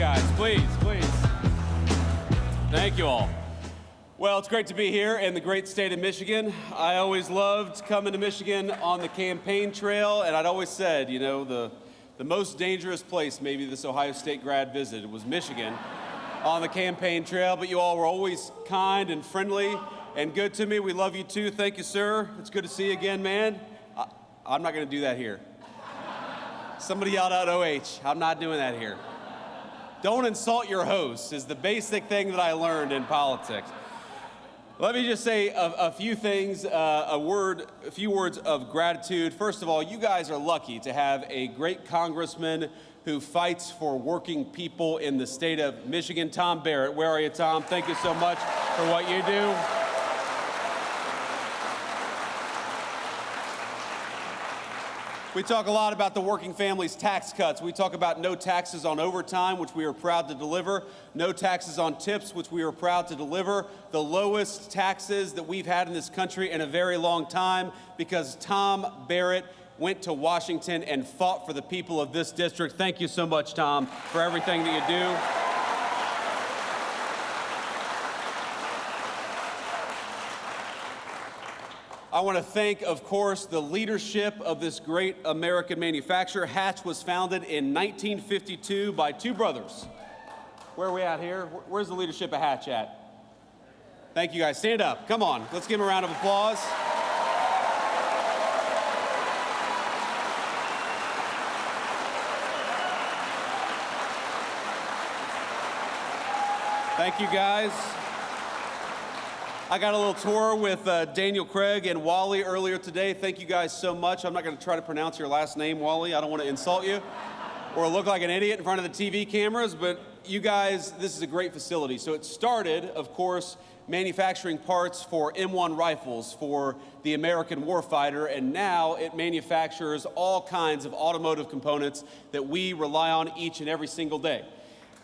guys. Please, please. Thank you all. Well, it's great to be here in the great state of Michigan. I always loved coming to Michigan on the campaign trail, and I'd always said, you know, the most dangerous place maybe this Ohio State grad visited was Michigan on the campaign trail, but you all were always kind and friendly and good to me. We love you too. Thank you, sir. It's good to see you again, man. I'm not going to do that here. Somebody yelled out OH. I'm not doing that here. Don't insult your hosts is the basic thing that I learned in politics. Let me just say a few things, a few words of gratitude. First of all, you guys are lucky to have a great congressman who fights for working people in the state of Michigan. Tom Barrett, where are you, Tom? Thank you so much for what you do. We talk a lot about the working families' tax cuts. We talk about no taxes on overtime, which we are proud to deliver. No taxes on tips, which we are proud to deliver. The lowest taxes that we've had in this country in a very long time because Tom Barrett went to Washington and fought for the people of this district. Thank you so much, Tom, for everything that you do. I want to thank, of course, the leadership of this great American manufacturer. Hatch was founded in 1952 by two brothers. Where are we at here? Where's the leadership of Hatch at? Thank you, guys. Stand up. Come on. Let's give them a round of applause. Thank you, guys. I got a little tour with Daniel Craig and Wally earlier today. Thank you guys so much. I'm not going to try to pronounce your last name, Wally. I don't want to insult you or look like an idiot in front of the TV cameras, but you guys, this is a great facility. So it started, of course, manufacturing parts for M1 rifles for the American warfighter, and now it manufactures all kinds of automotive components that we rely on each and every single day.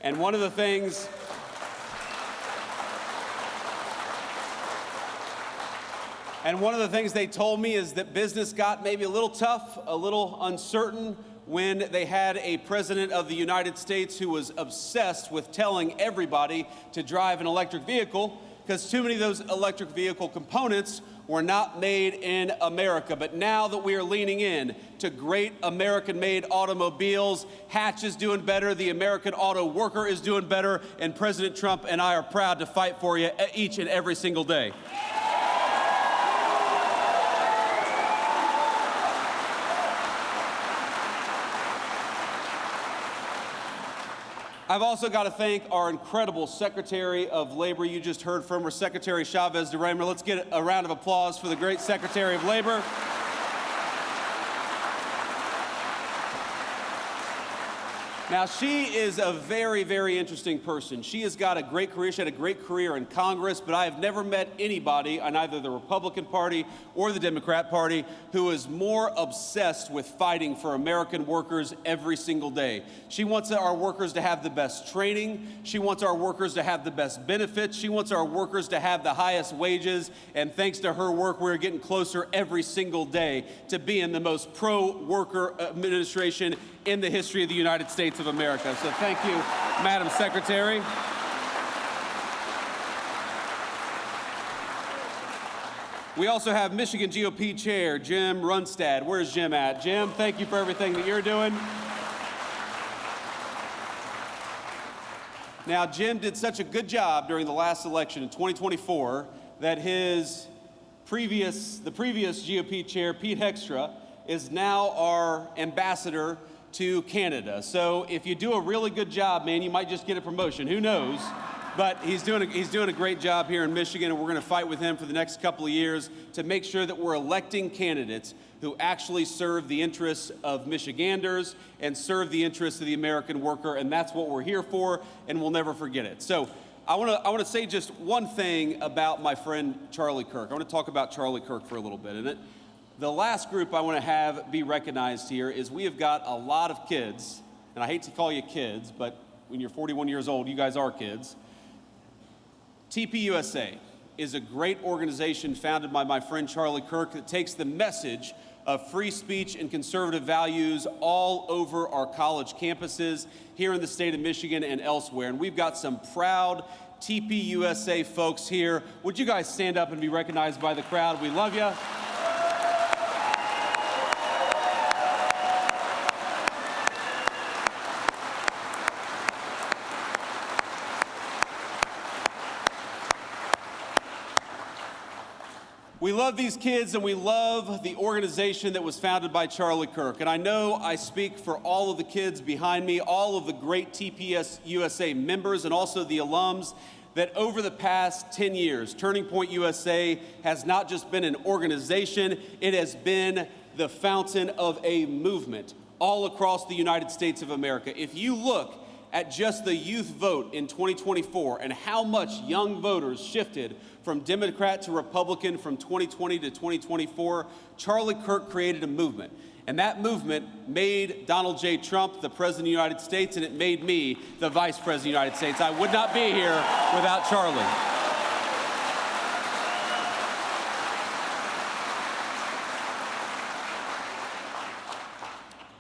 And one of the things they told me is that business got maybe a little tough, a little uncertain when they had a president of the United States who was obsessed with telling everybody to drive an electric vehicle because too many of those electric vehicle components were not made in America. But now that we are leaning in to great American-made automobiles, Hatch is doing better, the American auto worker is doing better, and President Trump and I are proud to fight for you each and every single day. I've also got to thank our incredible Secretary of Labor. You just heard from her, Secretary Chavez de Reimer. Let's get a round of applause for the great Secretary of Labor. Now, she is a very, very interesting person. She has got a great career. She had a great career in Congress, but I have never met anybody on either the Republican Party or the Democrat Party who is more obsessed with fighting for American workers every single day. She wants our workers to have the best training. She wants our workers to have the best benefits. She wants our workers to have the highest wages. And thanks to her work, we're getting closer every single day to being the most pro-worker administration in the history of the United States of America. So thank you, Madam Secretary. We also have Michigan GOP Chair Jim Runstad. Where's Jim at? Jim, thank you for everything that you're doing. Now, Jim did such a good job during the last election in 2024 that the previous GOP chair, Pete Heckstra, is now our ambassador to Canada. So if you do a really good job, man, you might just get a promotion. Who knows? But he's doing a great job here in Michigan, and we're going to fight with him for the next couple of years to make sure that we're electing candidates who actually serve the interests of Michiganders and serve the interests of the American worker, and that's what we're here for, and we'll never forget it. So I want to say just one thing about my friend Charlie Kirk. I want to talk about Charlie Kirk for a little bit. And the last group I want to have be recognized here is we have got a lot of kids, and I hate to call you kids, but when you're 41 years old, you guys are kids. TPUSA is a great organization founded by my friend Charlie Kirk that takes the message of free speech and conservative values all over our college campuses here in the state of Michigan and elsewhere. And we've got some proud TPUSA folks here. Would you guys stand up and be recognized by the crowd? We love you. We love these kids, and we love the organization that was founded by Charlie Kirk. And I know I speak for all of the kids behind me, all of the great TPUSA members, and also the alums, that over the past 10 years, Turning Point USA has not just been an organization, it has been the fountain of a movement all across the United States of America. If you look at just the youth vote in 2024 and how much young voters shifted from Democrat to Republican from 2020 to 2024, Charlie Kirk created a movement. And that movement made Donald J. Trump the President of the United States, and it made me the Vice President of the United States. I would not be here without Charlie.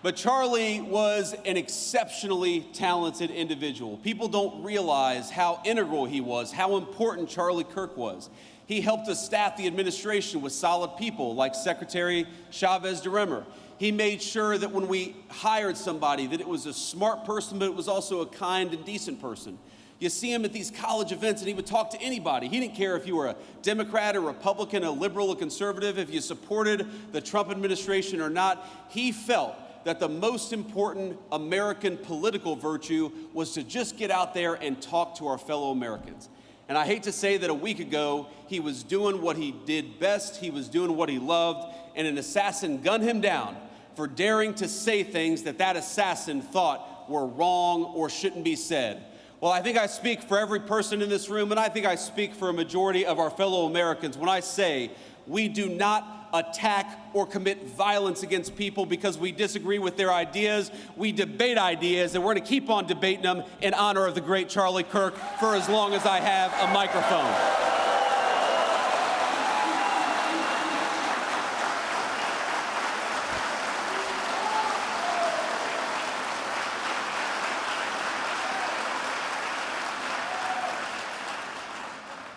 But Charlie was an exceptionally talented individual. People don't realize how integral he was, how important Charlie Kirk was. He helped us staff the administration with solid people like Secretary Chavez DeRemer. He made sure that when we hired somebody that it was a smart person, but it was also a kind and decent person. You see him at these college events and he would talk to anybody. He didn't care if you were a Democrat, a Republican, a liberal, a conservative, if you supported the Trump administration or not. He felt that the most important American political virtue was to just get out there and talk to our fellow Americans. And I hate to say that a week ago, he was doing what he did best, he was doing what he loved, and an assassin gunned him down for daring to say things that that assassin thought were wrong or shouldn't be said. Well, I think I speak for every person in this room, and I think I speak for a majority of our fellow Americans when I say we do not attack or commit violence against people because we disagree with their ideas. We debate ideas, and we're going to keep on debating them in honor of the great Charlie Kirk for as long as I have a microphone.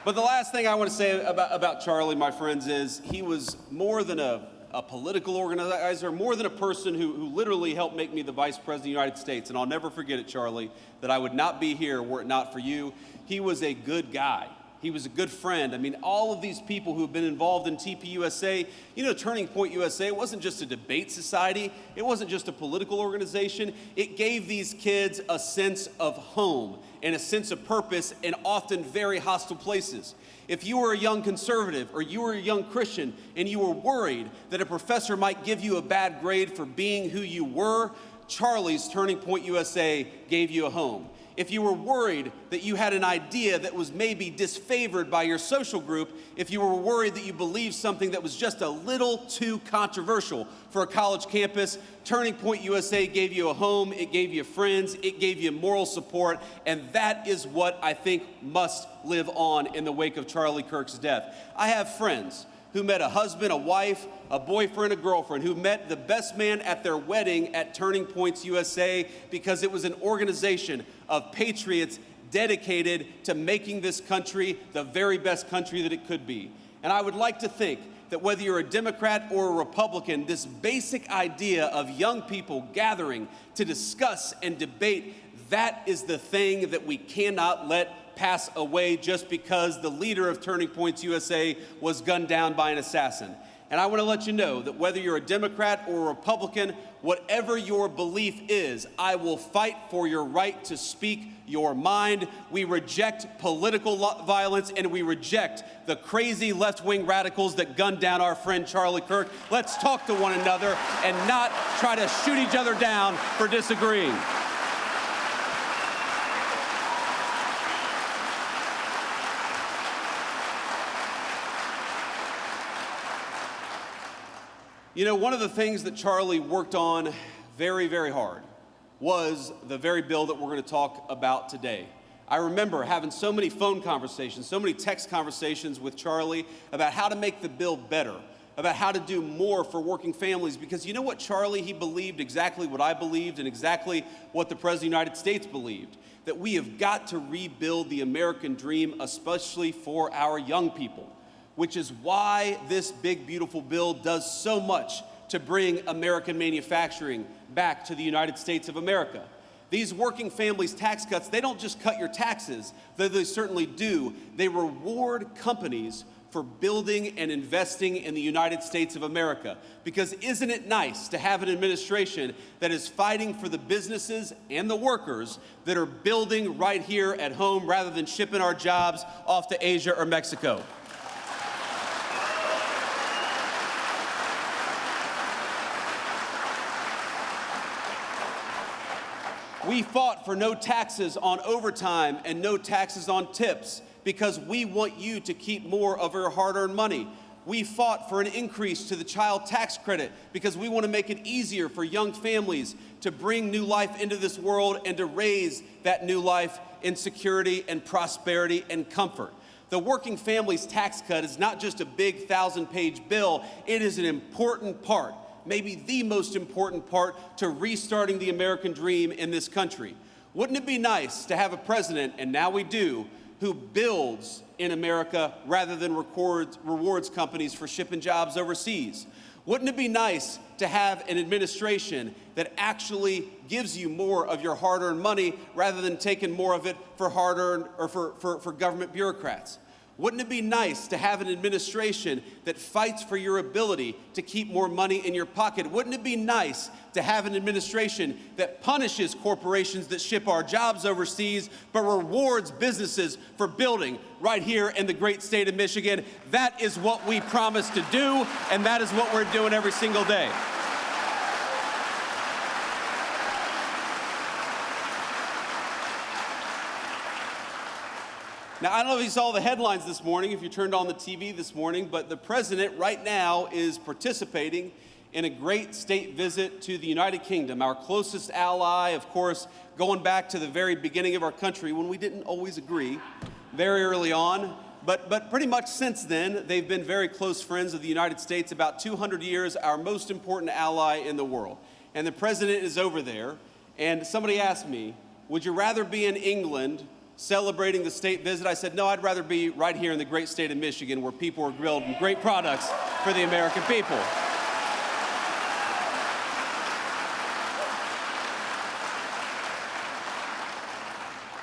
But the last thing I want to say about Charlie, my friends, is he was more than a political organizer, more than a person who literally helped make me the Vice President of the United States. And I'll never forget it, Charlie, that I would not be here were it not for you. He was a good guy. He was a good friend. I mean, all of these people who have been involved in TPUSA, you know, Turning Point USA, it wasn't just a debate society. It wasn't just a political organization. It gave these kids a sense of home and a sense of purpose in often very hostile places. If you were a young conservative or you were a young Christian and you were worried that a professor might give you a bad grade for being who you were, Charlie's Turning Point USA gave you a home. If you were worried that you had an idea that was maybe disfavored by your social group, if you were worried that you believed something that was just a little too controversial for a college campus, Turning Point USA gave you a home, it gave you friends, it gave you moral support, and that is what I think must live on in the wake of Charlie Kirk's death. I have friends who met a husband, a wife, a boyfriend, a girlfriend, who met the best man at their wedding at Turning Points USA because it was an organization of patriots dedicated to making this country the very best country that it could be. And I would like to think that whether you're a Democrat or a Republican, this basic idea of young people gathering to discuss and debate, that is the thing that we cannot let pass away just because the leader of Turning Points USA was gunned down by an assassin. And I want to let you know that whether you're a Democrat or a Republican, whatever your belief is, I will fight for your right to speak your mind. We reject political violence and we reject the crazy left-wing radicals that gunned down our friend Charlie Kirk. Let's talk to one another and not try to shoot each other down for disagreeing. You know, one of the things that Charlie worked on very, very hard was the very bill that we're going to talk about today. I remember having so many phone conversations, so many text conversations with Charlie about how to make the bill better, about how to do more for working families, because you know what, Charlie, he believed exactly what I believed and exactly what the President of the United States believed, that we have got to rebuild the American dream, especially for our young people, which is why this big, beautiful bill does so much to bring American manufacturing back to the United States of America. These working families tax cuts, they don't just cut your taxes, though they certainly do. They reward companies for building and investing in the United States of America. Because isn't it nice to have an administration that is fighting for the businesses and the workers that are building right here at home rather than shipping our jobs off to Asia or Mexico? We fought for no taxes on overtime and no taxes on tips because we want you to keep more of your hard-earned money. We fought for an increase to the child tax credit because we want to make it easier for young families to bring new life into this world and to raise that new life in security and prosperity and comfort. The working families tax cut is not just a big 1,000-page bill. It is an important part, maybe the most important part, to restarting the American dream in this country. Wouldn't it be nice to have a president, and now we do, who builds in America rather than rewards companies for shipping jobs overseas? Wouldn't it be nice to have an administration that actually gives you more of your hard-earned money rather than taking more of it for hard-earned or for government bureaucrats? Wouldn't it be nice to have an administration that fights for your ability to keep more money in your pocket? Wouldn't it be nice to have an administration that punishes corporations that ship our jobs overseas, but rewards businesses for building right here in the great state of Michigan? That is what we promised to do, and that is what we're doing every single day. Now, I don't know if you saw the headlines this morning, if you turned on the TV this morning, but the president right now is participating in a great state visit to the United Kingdom, our closest ally, of course, going back to the very beginning of our country when we didn't always agree very early on. But pretty much since then, they've been very close friends of the United States, about 200 years, our most important ally in the world. And the president is over there, and somebody asked me, would you rather be in England celebrating the state visit? I said, no, I'd rather be right here in the great state of Michigan where people are grilled and great products for the American people.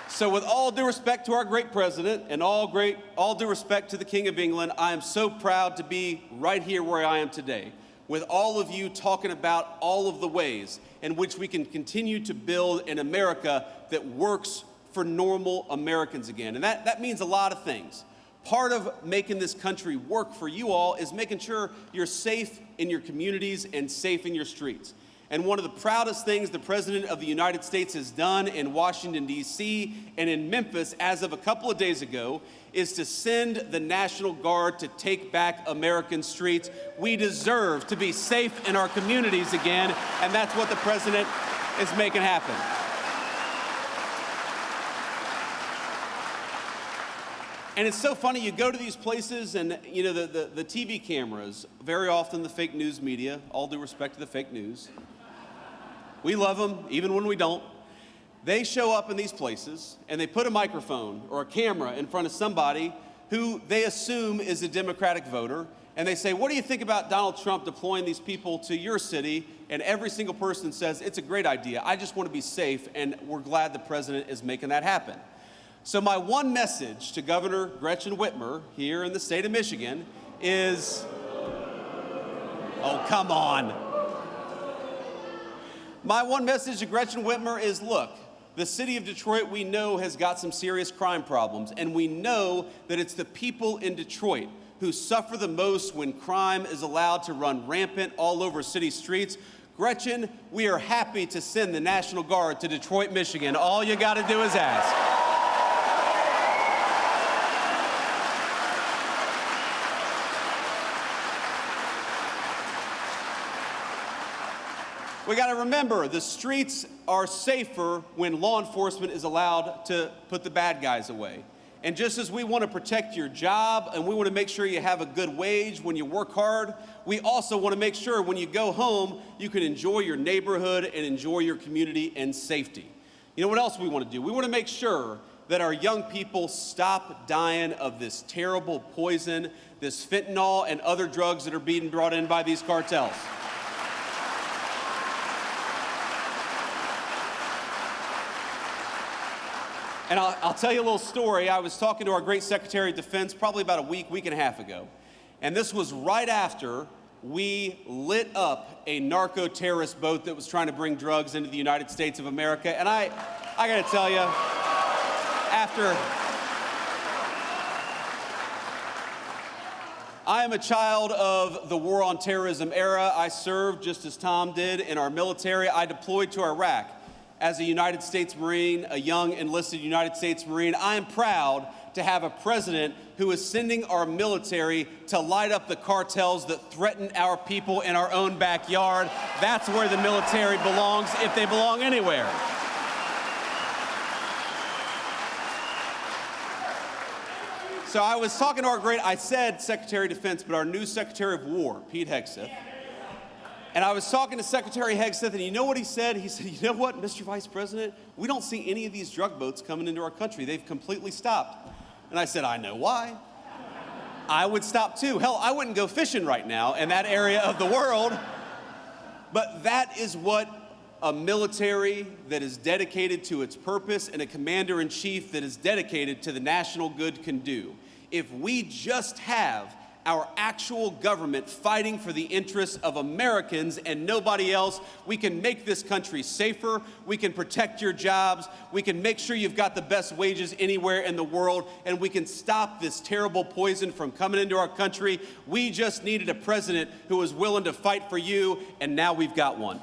So with all due respect to our great president and all due respect to the King of England, I am so proud to be right here where I am today, with all of you talking about all of the ways in which we can continue to build an America that works for normal Americans again. And that means a lot of things. Part of making this country work for you all is making sure you're safe in your communities and safe in your streets. And one of the proudest things the President of the United States has done in Washington, D.C. and in Memphis as of a couple of days ago is to send the National Guard to take back American streets. We deserve to be safe in our communities again, and that's what the President is making happen. And it's so funny, you go to these places and, you know, the TV cameras, very often the fake news media, all due respect to the fake news. We love them, even when we don't. They show up in these places and they put a microphone or a camera in front of somebody who they assume is a Democratic voter. And they say, what do you think about Donald Trump deploying these people to your city? And every single person says, it's a great idea. I just want to be safe. And we're glad the president is making that happen. So my one message to Governor Gretchen Whitmer here in the state of Michigan is, oh, come on. My one message to Gretchen Whitmer is, look, the city of Detroit, we know, has got some serious crime problems, and we know that it's the people in Detroit who suffer the most when crime is allowed to run rampant all over city streets. Gretchen, we are happy to send the National Guard to Detroit, Michigan. All you got to do is ask. We got to remember, the streets are safer when law enforcement is allowed to put the bad guys away. And just as we want to protect your job and we want to make sure you have a good wage when you work hard, we also want to make sure when you go home, you can enjoy your neighborhood and enjoy your community in safety. You know what else we want to do? We want to make sure that our young people stop dying of this terrible poison, this fentanyl and other drugs that are being brought in by these cartels. And I'll tell you a little story. I was talking to our great Secretary of Defense probably about a week and a half ago. And this was right after we lit up a narco-terrorist boat that was trying to bring drugs into the United States of America. And I gotta tell you, I am a child of the war on terrorism era. I served, just as Tom did, in our military. I deployed to Iraq as a United States Marine, a young enlisted United States Marine. I am proud to have a president who is sending our military to light up the cartels that threaten our people in our own backyard. That's where the military belongs, if they belong anywhere. So I was talking to I said Secretary of Defense, but our new Secretary of War, Pete Hegseth. And I was talking to Secretary Hegseth, and you know what he said? He said, you know what, Mr. Vice President, we don't see any of these drug boats coming into our country. They've completely stopped. And I said, I know why. I would stop too. Hell, I wouldn't go fishing right now in that area of the world. But that is what a military that is dedicated to its purpose and a commander-in-chief that is dedicated to the national good can do. If we just have our actual government fighting for the interests of Americans and nobody else, we can make this country safer, we can protect your jobs, we can make sure you've got the best wages anywhere in the world, and we can stop this terrible poison from coming into our country. We just needed a president who was willing to fight for you, and now we've got one.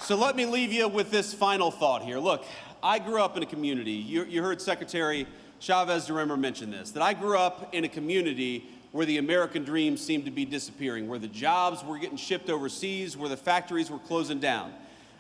So let me leave you with this final thought here. Look, I grew up in a community, you heard Secretary Chavez de Remmer mention this, that I grew up in a community where the American dream seemed to be disappearing, where the jobs were getting shipped overseas, where the factories were closing down.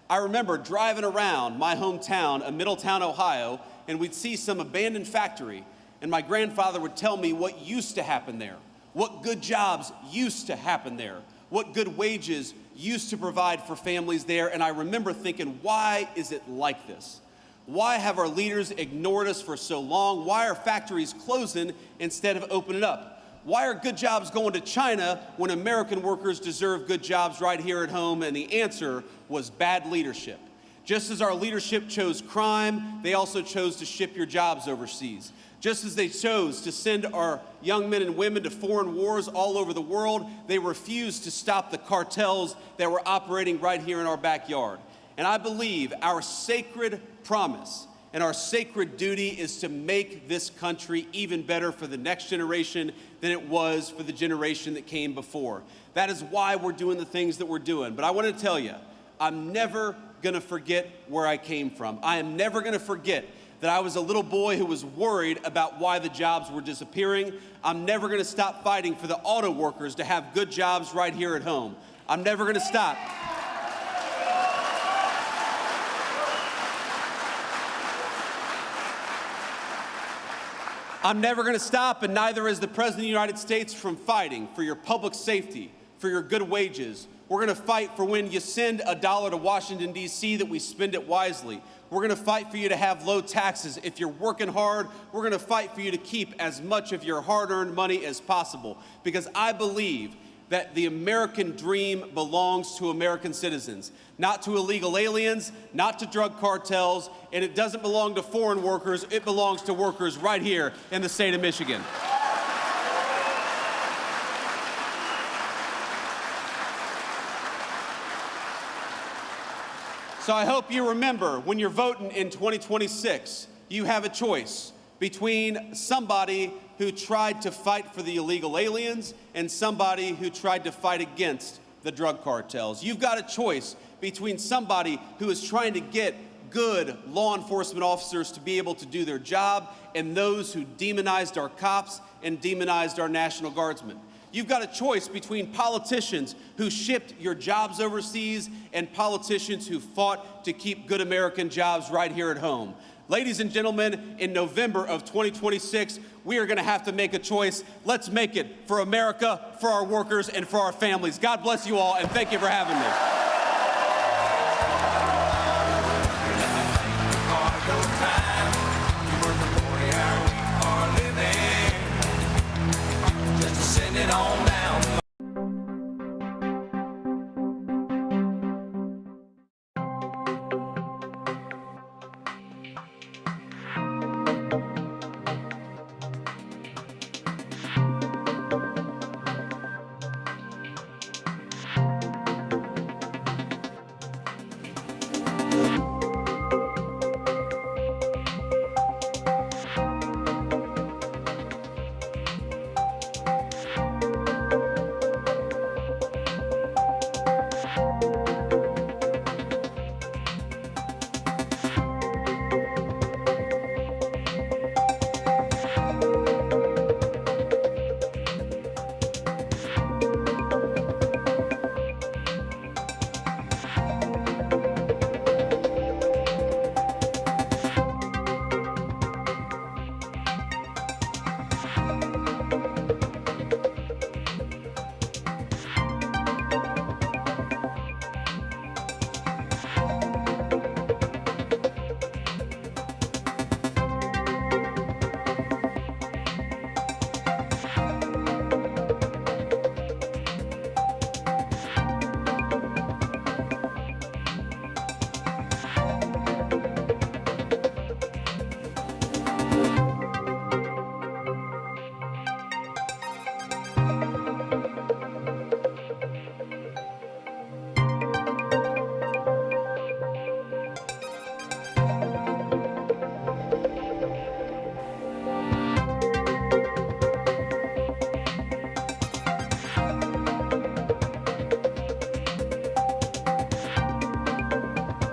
I remember driving around my hometown of Middletown, Ohio, and we'd see some abandoned factory, and my grandfather would tell me what used to happen there, what good jobs used to happen there, what good wages used to provide for families there. And I remember thinking, why is it like this? Why have our leaders ignored us for so long? Why are factories closing instead of opening up? Why are good jobs going to China when American workers deserve good jobs right here at home? And the answer was bad leadership. Just as our leadership chose crime, they also chose to ship your jobs overseas. Just as they chose to send our young men and women to foreign wars all over the world, they refused to stop the cartels that were operating right here in our backyard. And I believe our sacred promise and our sacred duty is to make this country even better for the next generation than it was for the generation that came before. That is why we're doing the things that we're doing. But I want to tell you, I'm never going to forget where I came from. I am never going to forget that I was a little boy who was worried about why the jobs were disappearing. I'm never going to stop fighting for the auto workers to have good jobs right here at home. I'm never going to stop. I'm never going to stop, and neither is the President of the United States, from fighting for your public safety, for your good wages. We're going to fight for when you send $1 to Washington, D.C., that we spend it wisely. We're going to fight for you to have low taxes. If you're working hard, we're going to fight for you to keep as much of your hard-earned money as possible. Because I believe that the American dream belongs to American citizens, not to illegal aliens, not to drug cartels, and it doesn't belong to foreign workers. It belongs to workers right here in the state of Michigan. So I hope you remember, when you're voting in 2026, you have a choice between somebody who tried to fight for the illegal aliens and somebody who tried to fight against the drug cartels. You've got a choice between somebody who is trying to get good law enforcement officers to be able to do their job and those who demonized our cops and demonized our National Guardsmen. You've got a choice between politicians who shipped your jobs overseas and politicians who fought to keep good American jobs right here at home. Ladies and gentlemen, in November of 2026, we are going to have to make a choice. Let's make it for America, for our workers, and for our families. God bless you all, and thank you for having me. Send it on.